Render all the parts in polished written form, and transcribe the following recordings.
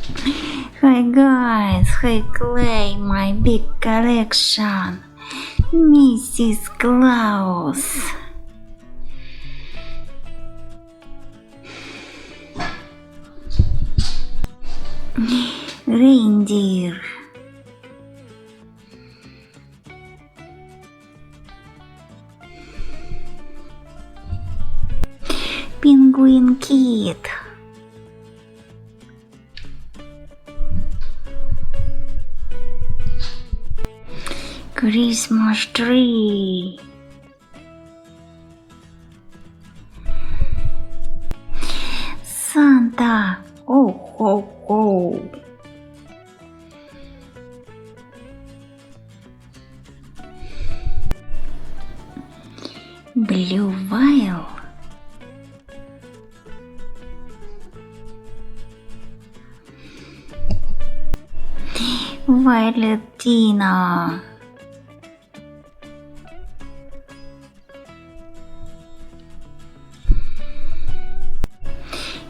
Hi guys, hi Clay, my big collection. Mrs. Claus. Reindeer. Penguin Kid. Christmas tree. Santa. Oh ho ho. Blue whale. Violetina.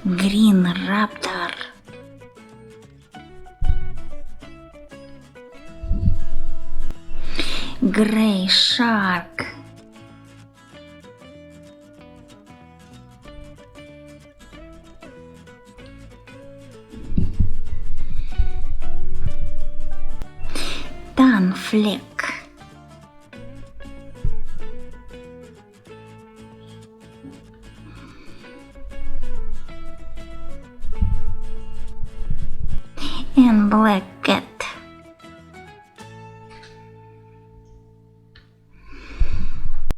Green raptor. Gray shark. Tan fleck. And black